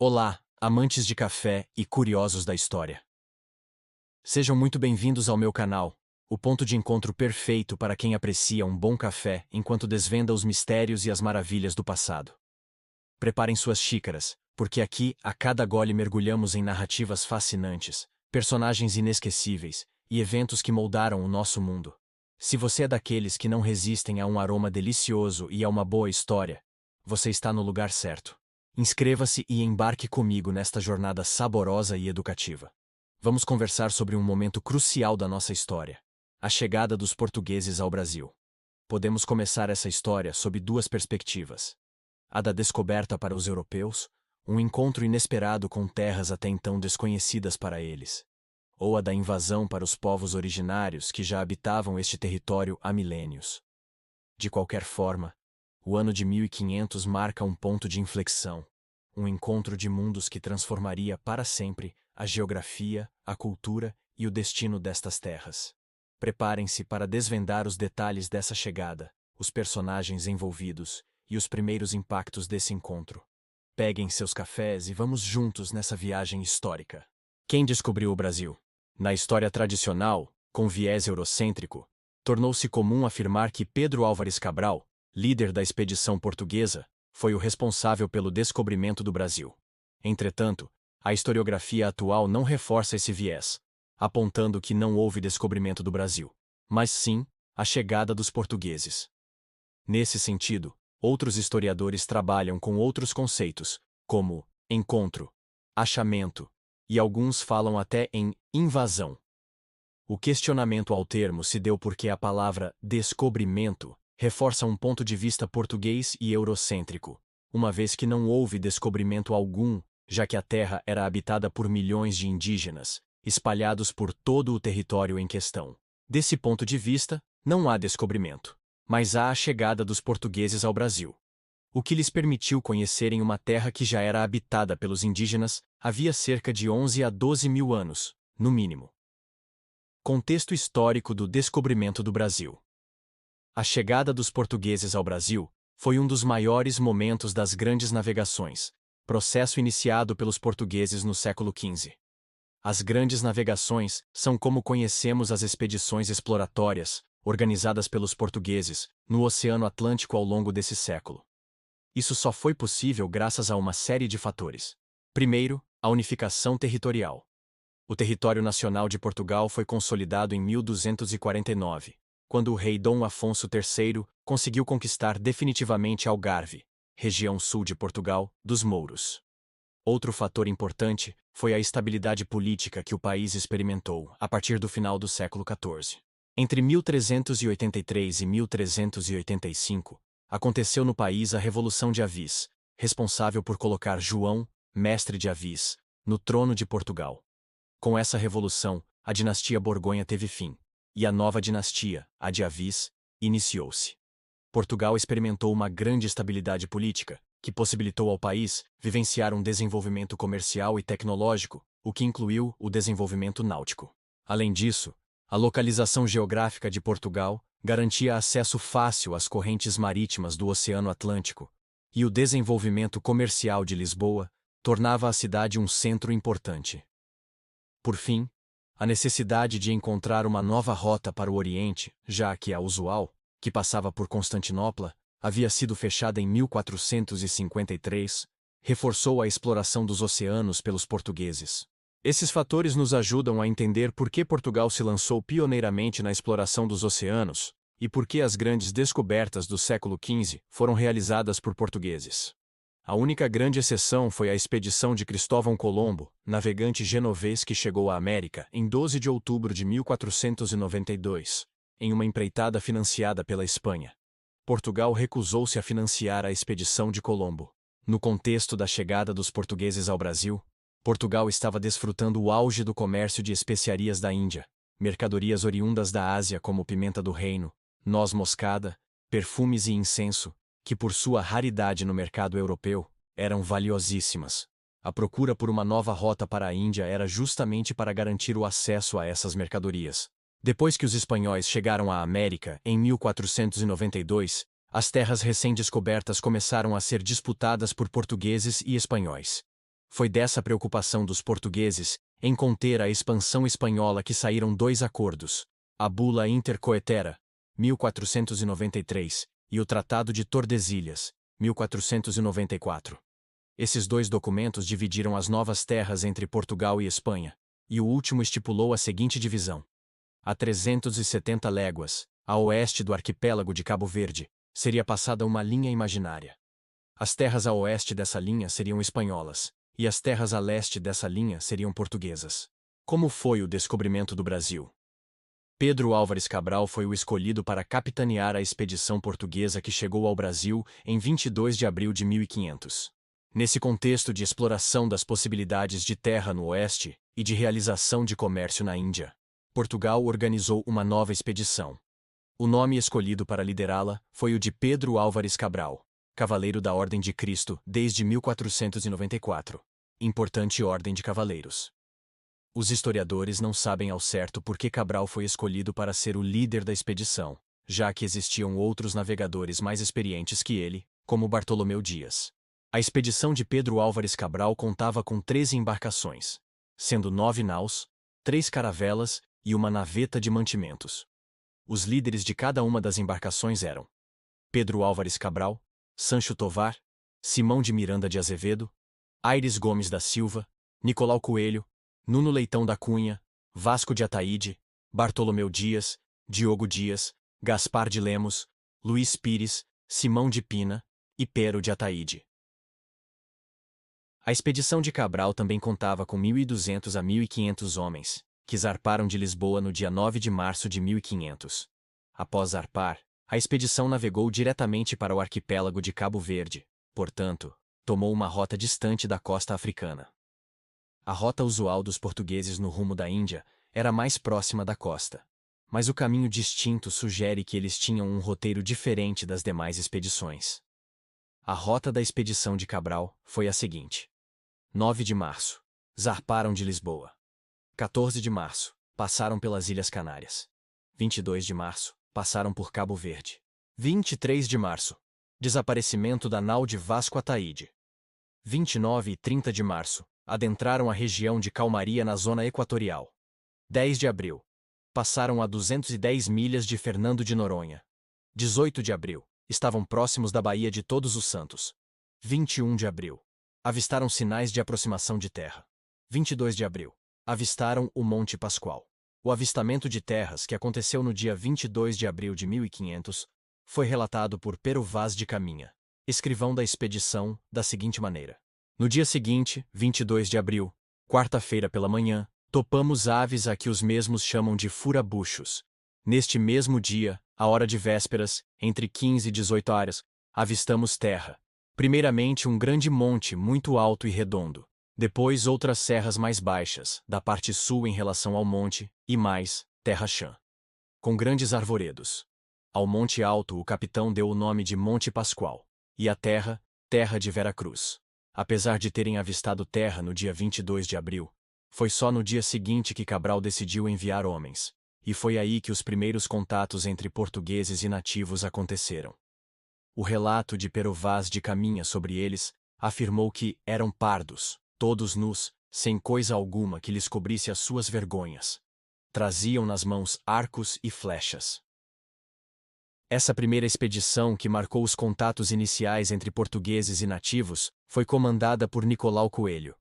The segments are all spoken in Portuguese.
Olá, amantes de café e curiosos da história. Sejam muito bem-vindos ao meu canal, o ponto de encontro perfeito para quem aprecia um bom café enquanto desvenda os mistérios e as maravilhas do passado. Preparem suas xícaras, porque aqui, a cada gole mergulhamos em narrativas fascinantes, personagens inesquecíveis e eventos que moldaram o nosso mundo. Se você é daqueles que não resistem a um aroma delicioso e a uma boa história, você está no lugar certo. Inscreva-se e embarque comigo nesta jornada saborosa e educativa. Vamos conversar sobre um momento crucial da nossa história: a chegada dos portugueses ao Brasil. Podemos começar essa história sob duas perspectivas: a da descoberta para os europeus, um encontro inesperado com terras até então desconhecidas para eles, ou a da invasão para os povos originários que já habitavam este território há milênios. De qualquer forma, o ano de 1500 marca um ponto de inflexão, um encontro de mundos que transformaria para sempre a geografia, a cultura e o destino destas terras. Preparem-se para desvendar os detalhes dessa chegada, os personagens envolvidos e os primeiros impactos desse encontro. Peguem seus cafés e vamos juntos nessa viagem histórica. Quem descobriu o Brasil? Na história tradicional, com viés eurocêntrico, tornou-se comum afirmar que Pedro Álvares Cabral, líder da expedição portuguesa, foi o responsável pelo descobrimento do Brasil. Entretanto, a historiografia atual não reforça esse viés, apontando que não houve descobrimento do Brasil, mas sim a chegada dos portugueses. Nesse sentido, outros historiadores trabalham com outros conceitos, como encontro, achamento, e alguns falam até em invasão. O questionamento ao termo se deu porque a palavra descobrimento reforça um ponto de vista português e eurocêntrico, uma vez que não houve descobrimento algum, já que a terra era habitada por milhões de indígenas, espalhados por todo o território em questão. Desse ponto de vista, não há descobrimento, mas há a chegada dos portugueses ao Brasil, o que lhes permitiu conhecerem uma terra que já era habitada pelos indígenas havia cerca de 11 a 12 mil anos, no mínimo. Contexto histórico do descobrimento do Brasil. A chegada dos portugueses ao Brasil foi um dos maiores momentos das grandes navegações, processo iniciado pelos portugueses no século XV. As grandes navegações são como conhecemos as expedições exploratórias, organizadas pelos portugueses, no Oceano Atlântico ao longo desse século. Isso só foi possível graças a uma série de fatores. Primeiro, a unificação territorial. O território nacional de Portugal foi consolidado em 1249, quando o rei Dom Afonso III conseguiu conquistar definitivamente Algarve, região sul de Portugal, dos mouros. Outro fator importante foi a estabilidade política que o país experimentou a partir do final do século XIV. Entre 1383 e 1385, aconteceu no país a Revolução de Avis, responsável por colocar João, mestre de Avis, no trono de Portugal. Com essa revolução, a dinastia Borgonha teve fim, e a nova dinastia, a de Avis, iniciou-se. Portugal experimentou uma grande estabilidade política, que possibilitou ao país vivenciar um desenvolvimento comercial e tecnológico, o que incluiu o desenvolvimento náutico. Além disso, a localização geográfica de Portugal garantia acesso fácil às correntes marítimas do Oceano Atlântico, e o desenvolvimento comercial de Lisboa tornava a cidade um centro importante. Por fim, a necessidade de encontrar uma nova rota para o Oriente, já que a usual, que passava por Constantinopla, havia sido fechada em 1453, reforçou a exploração dos oceanos pelos portugueses. Esses fatores nos ajudam a entender por que Portugal se lançou pioneiramente na exploração dos oceanos e por que as grandes descobertas do século XV foram realizadas por portugueses. A única grande exceção foi a expedição de Cristóvão Colombo, navegante genovês que chegou à América em 12 de outubro de 1492, em uma empreitada financiada pela Espanha. Portugal recusou-se a financiar a expedição de Colombo. No contexto da chegada dos portugueses ao Brasil, Portugal estava desfrutando o auge do comércio de especiarias da Índia, mercadorias oriundas da Ásia como pimenta do reino, noz moscada, perfumes e incenso, que por sua raridade no mercado europeu, eram valiosíssimas. A procura por uma nova rota para a Índia era justamente para garantir o acesso a essas mercadorias. Depois que os espanhóis chegaram à América, em 1492, as terras recém-descobertas começaram a ser disputadas por portugueses e espanhóis. Foi dessa preocupação dos portugueses em conter a expansão espanhola que saíram dois acordos: a Bula Intercoetera, 1493, e o Tratado de Tordesilhas, 1494. Esses dois documentos dividiram as novas terras entre Portugal e Espanha, e o último estipulou a seguinte divisão: a 370 léguas, a oeste do arquipélago de Cabo Verde, seria passada uma linha imaginária. As terras a oeste dessa linha seriam espanholas, e as terras a leste dessa linha seriam portuguesas. Como foi o descobrimento do Brasil? Pedro Álvares Cabral foi o escolhido para capitanear a expedição portuguesa que chegou ao Brasil em 22 de abril de 1500. Nesse contexto de exploração das possibilidades de terra no oeste e de realização de comércio na Índia, Portugal organizou uma nova expedição. O nome escolhido para liderá-la foi o de Pedro Álvares Cabral, Cavaleiro da Ordem de Cristo desde 1494. Importante ordem de cavaleiros. Os historiadores não sabem ao certo por que Cabral foi escolhido para ser o líder da expedição, já que existiam outros navegadores mais experientes que ele, como Bartolomeu Dias. A expedição de Pedro Álvares Cabral contava com 13 embarcações, sendo 9 naus, 3 caravelas e uma naveta de mantimentos. Os líderes de cada uma das embarcações eram Pedro Álvares Cabral, Sancho Tovar, Simão de Miranda de Azevedo, Aires Gomes da Silva, Nicolau Coelho, Nuno Leitão da Cunha, Vasco de Ataíde, Bartolomeu Dias, Diogo Dias, Gaspar de Lemos, Luís Pires, Simão de Pina e Pero de Ataíde. A expedição de Cabral também contava com 1.200 a 1.500 homens, que zarparam de Lisboa no dia 9 de março de 1500. Após zarpar, a expedição navegou diretamente para o arquipélago de Cabo Verde, portanto, tomou uma rota distante da costa africana. A rota usual dos portugueses no rumo da Índia era mais próxima da costa, mas o caminho distinto sugere que eles tinham um roteiro diferente das demais expedições. A rota da expedição de Cabral foi a seguinte: 9 de março, zarparam de Lisboa. 14 de março, passaram pelas Ilhas Canárias. 22 de março, passaram por Cabo Verde. 23 de março, desaparecimento da nau de Vasco Ataíde. 29 e 30 de março, adentraram a região de calmaria na zona equatorial. 10 de abril, passaram a 210 milhas de Fernando de Noronha. 18 de abril, estavam próximos da Baía de Todos os Santos. 21 de abril, avistaram sinais de aproximação de terra. 22 de abril, avistaram o Monte Pascoal. O avistamento de terras, que aconteceu no dia 22 de abril de 1500, foi relatado por Pero Vaz de Caminha, escrivão da expedição, da seguinte maneira: no dia seguinte, 22 de abril, quarta-feira pela manhã, topamos aves a que os mesmos chamam de furabuchos. Neste mesmo dia, à hora de vésperas, entre 15 e 18 horas, avistamos terra. Primeiramente um grande monte muito alto e redondo. Depois outras serras mais baixas, da parte sul em relação ao monte, e mais, terra chã, com grandes arvoredos. Ao monte alto o capitão deu o nome de Monte Pascoal, e à terra, terra de Vera Cruz. Apesar de terem avistado terra no dia 22 de abril, foi só no dia seguinte que Cabral decidiu enviar homens, e foi aí que os primeiros contatos entre portugueses e nativos aconteceram. O relato de Pero Vaz de Caminha sobre eles afirmou que eram pardos, todos nus, sem coisa alguma que lhes cobrisse as suas vergonhas. Traziam nas mãos arcos e flechas. Essa primeira expedição, que marcou os contatos iniciais entre portugueses e nativos, foi comandada por Nicolau Coelho.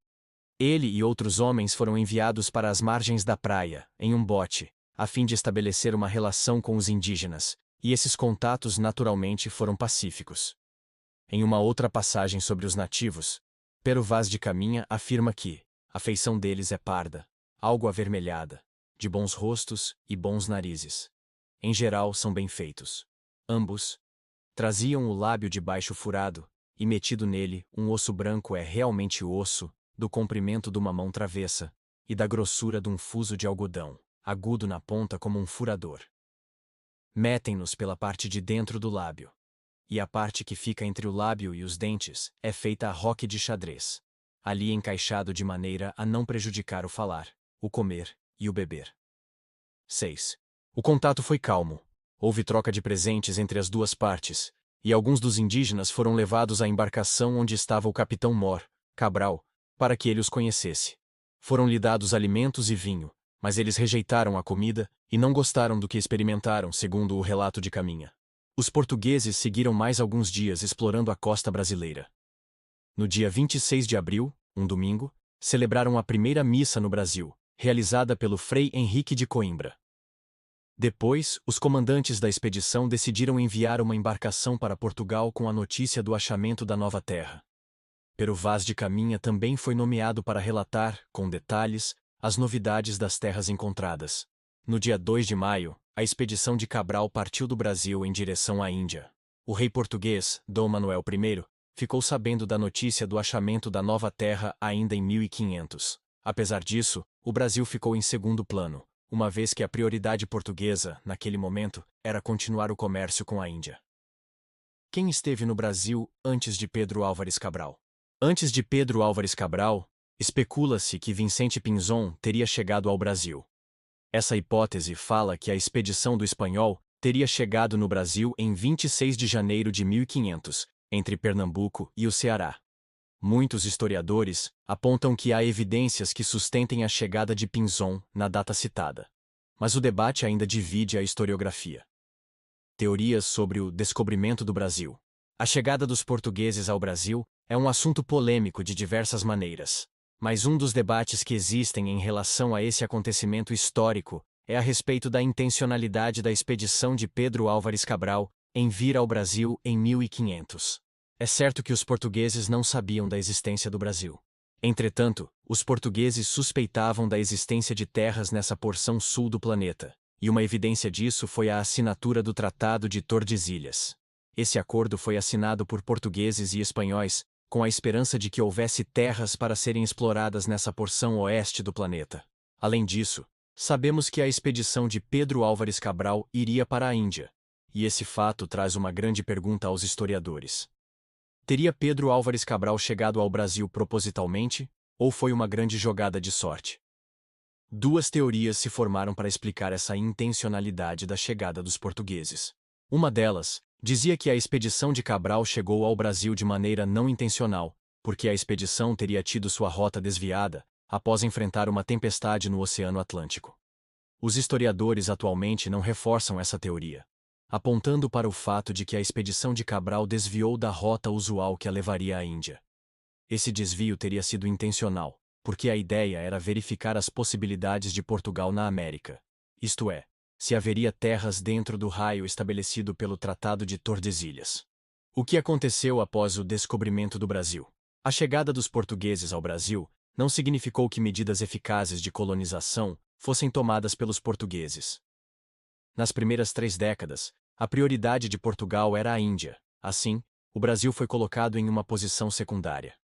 Ele e outros homens foram enviados para as margens da praia, em um bote, a fim de estabelecer uma relação com os indígenas, e esses contatos naturalmente foram pacíficos. Em uma outra passagem sobre os nativos, Pero Vaz de Caminha afirma que a feição deles é parda, algo avermelhada, de bons rostos e bons narizes. Em geral são bem feitos. Ambos traziam o lábio de baixo furado, e metido nele um osso branco, é realmente osso, do comprimento de uma mão travessa, e da grossura de um fuso de algodão, agudo na ponta como um furador. Metem-nos pela parte de dentro do lábio, e a parte que fica entre o lábio e os dentes é feita a roque de xadrez, ali encaixado de maneira a não prejudicar o falar, o comer e o beber. 6. O contato foi calmo. Houve troca de presentes entre as duas partes, e alguns dos indígenas foram levados à embarcação onde estava o capitão Mor Cabral, para que ele os conhecesse. Foram-lhe dados alimentos e vinho, mas eles rejeitaram a comida e não gostaram do que experimentaram, segundo o relato de Caminha. Os portugueses seguiram mais alguns dias explorando a costa brasileira. No dia 26 de abril, um domingo, celebraram a primeira missa no Brasil, realizada pelo Frei Henrique de Coimbra. Depois, os comandantes da expedição decidiram enviar uma embarcação para Portugal com a notícia do achamento da nova terra. Pero Vaz de Caminha também foi nomeado para relatar, com detalhes, as novidades das terras encontradas. No dia 2 de maio, a expedição de Cabral partiu do Brasil em direção à Índia. O rei português, Dom Manuel I, ficou sabendo da notícia do achamento da nova terra ainda em 1500. Apesar disso, o Brasil ficou em segundo plano, uma vez que a prioridade portuguesa, naquele momento, era continuar o comércio com a Índia. Quem esteve no Brasil antes de Pedro Álvares Cabral? Antes de Pedro Álvares Cabral, especula-se que Vicente Pinzón teria chegado ao Brasil. Essa hipótese fala que a expedição do espanhol teria chegado no Brasil em 26 de janeiro de 1500, entre Pernambuco e o Ceará. Muitos historiadores apontam que há evidências que sustentem a chegada de Pinzón na data citada. Mas o debate ainda divide a historiografia. Teorias sobre o descobrimento do Brasil. A chegada dos portugueses ao Brasil é um assunto polêmico de diversas maneiras. Mas um dos debates que existem em relação a esse acontecimento histórico é a respeito da intencionalidade da expedição de Pedro Álvares Cabral em vir ao Brasil em 1500. É certo que os portugueses não sabiam da existência do Brasil. Entretanto, os portugueses suspeitavam da existência de terras nessa porção sul do planeta, e uma evidência disso foi a assinatura do Tratado de Tordesilhas. Esse acordo foi assinado por portugueses e espanhóis, com a esperança de que houvesse terras para serem exploradas nessa porção oeste do planeta. Além disso, sabemos que a expedição de Pedro Álvares Cabral iria para a Índia, e esse fato traz uma grande pergunta aos historiadores. Teria Pedro Álvares Cabral chegado ao Brasil propositalmente, ou foi uma grande jogada de sorte? Duas teorias se formaram para explicar essa intencionalidade da chegada dos portugueses. Uma delas dizia que a expedição de Cabral chegou ao Brasil de maneira não intencional, porque a expedição teria tido sua rota desviada após enfrentar uma tempestade no Oceano Atlântico. Os historiadores atualmente não reforçam essa teoria, apontando para o fato de que a expedição de Cabral desviou da rota usual que a levaria à Índia. Esse desvio teria sido intencional, porque a ideia era verificar as possibilidades de Portugal na América, isto é, se haveria terras dentro do raio estabelecido pelo Tratado de Tordesilhas. O que aconteceu após o descobrimento do Brasil? A chegada dos portugueses ao Brasil não significou que medidas eficazes de colonização fossem tomadas pelos portugueses. Nas primeiras 3 décadas, a prioridade de Portugal era a Índia. Assim, o Brasil foi colocado em uma posição secundária.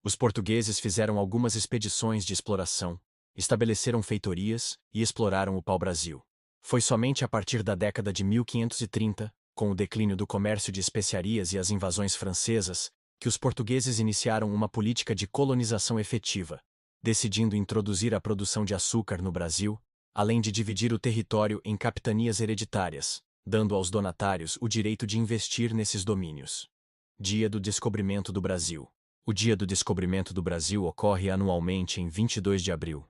Os portugueses fizeram algumas expedições de exploração, estabeleceram feitorias e exploraram o pau-brasil. Foi somente a partir da década de 1530, com o declínio do comércio de especiarias e as invasões francesas, que os portugueses iniciaram uma política de colonização efetiva, decidindo introduzir a produção de açúcar no Brasil, além de dividir o território em capitanias hereditárias, dando aos donatários o direito de investir nesses domínios. Dia do Descobrimento do Brasil. O Dia do Descobrimento do Brasil ocorre anualmente em 22 de abril.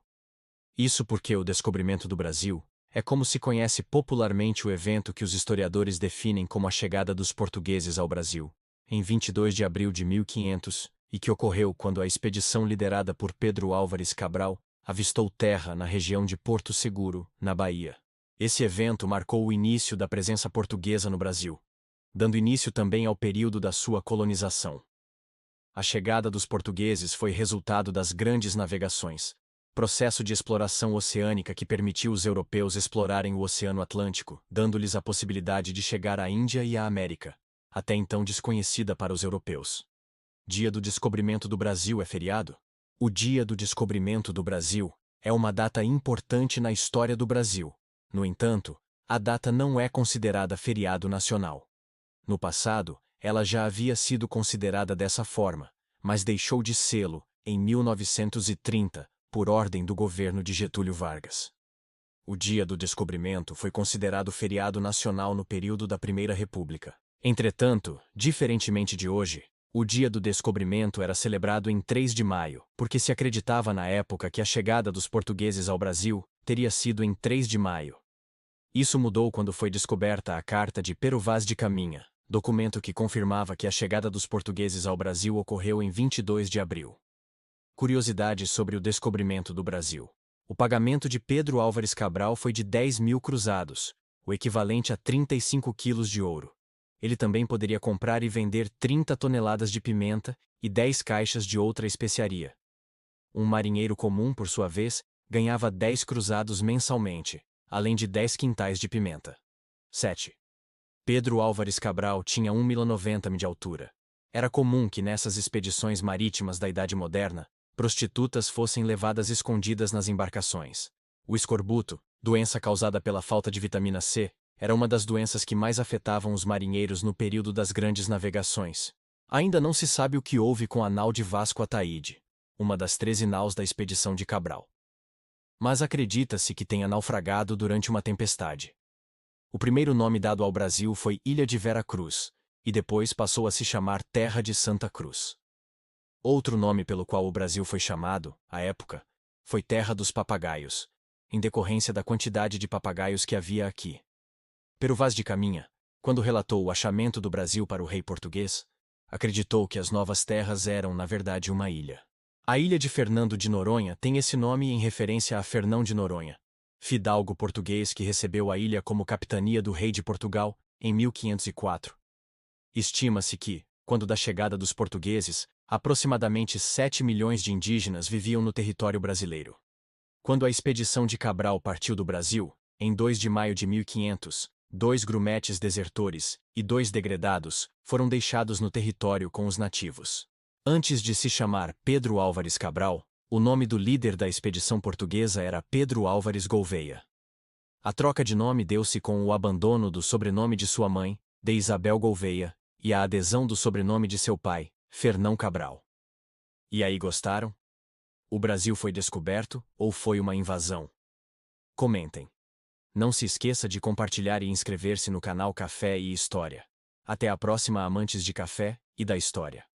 Isso porque o descobrimento do Brasil é como se conhece popularmente o evento que os historiadores definem como a chegada dos portugueses ao Brasil, em 22 de abril de 1500, e que ocorreu quando a expedição liderada por Pedro Álvares Cabral avistou terra na região de Porto Seguro, na Bahia. Esse evento marcou o início da presença portuguesa no Brasil, dando início também ao período da sua colonização. A chegada dos portugueses foi resultado das grandes navegações, processo de exploração oceânica que permitiu os europeus explorarem o Oceano Atlântico, dando-lhes a possibilidade de chegar à Índia e à América, até então desconhecida para os europeus. Dia do Descobrimento do Brasil é feriado? O Dia do Descobrimento do Brasil é uma data importante na história do Brasil. No entanto, a data não é considerada feriado nacional. No passado, ela já havia sido considerada dessa forma, mas deixou de sê-lo, em 1930, por ordem do governo de Getúlio Vargas. O Dia do Descobrimento foi considerado feriado nacional no período da Primeira República. Entretanto, diferentemente de hoje, O dia do descobrimento era celebrado em 3 de maio, porque se acreditava na época que a chegada dos portugueses ao Brasil teria sido em 3 de maio. Isso mudou quando foi descoberta a Carta de Pero Vaz de Caminha, documento que confirmava que a chegada dos portugueses ao Brasil ocorreu em 22 de abril. Curiosidades sobre o descobrimento do Brasil. O pagamento de Pedro Álvares Cabral foi de 10.000 cruzados, o equivalente a 35 quilos de ouro. Ele também poderia comprar e vender 30 toneladas de pimenta e 10 caixas de outra especiaria. Um marinheiro comum, por sua vez, ganhava 10 cruzados mensalmente, além de 10 quintais de pimenta. 7. Pedro Álvares Cabral tinha 1,90 m de altura. Era comum que nessas expedições marítimas da Idade Moderna, prostitutas fossem levadas escondidas nas embarcações. O escorbuto, doença causada pela falta de vitamina C, era uma das doenças que mais afetavam os marinheiros no período das grandes navegações. Ainda não se sabe o que houve com a nau de Vasco Ataíde, uma das 13 naus da expedição de Cabral. Mas acredita-se que tenha naufragado durante uma tempestade. O primeiro nome dado ao Brasil foi Ilha de Vera Cruz, e depois passou a se chamar Terra de Santa Cruz. Outro nome pelo qual o Brasil foi chamado, à época, foi Terra dos Papagaios, em decorrência da quantidade de papagaios que havia aqui. Pero Vaz de Caminha, quando relatou o achamento do Brasil para o rei português, acreditou que as novas terras eram, na verdade, uma ilha. A ilha de Fernando de Noronha tem esse nome em referência a Fernão de Noronha, fidalgo português que recebeu a ilha como capitania do rei de Portugal em 1504. Estima-se que, quando da chegada dos portugueses, aproximadamente 7 milhões de indígenas viviam no território brasileiro. Quando a expedição de Cabral partiu do Brasil, em 2 de maio de 1500, 2 grumetes desertores e 2 degredados foram deixados no território com os nativos. Antes de se chamar Pedro Álvares Cabral, o nome do líder da expedição portuguesa era Pedro Álvares Gouveia. A troca de nome deu-se com o abandono do sobrenome de sua mãe, de Isabel Gouveia, e a adesão do sobrenome de seu pai, Fernão Cabral. E aí, gostaram? O Brasil foi descoberto ou foi uma invasão? Comentem. Não se esqueça de compartilhar e inscrever-se no canal Café e História. Até a próxima, amantes de café e da história.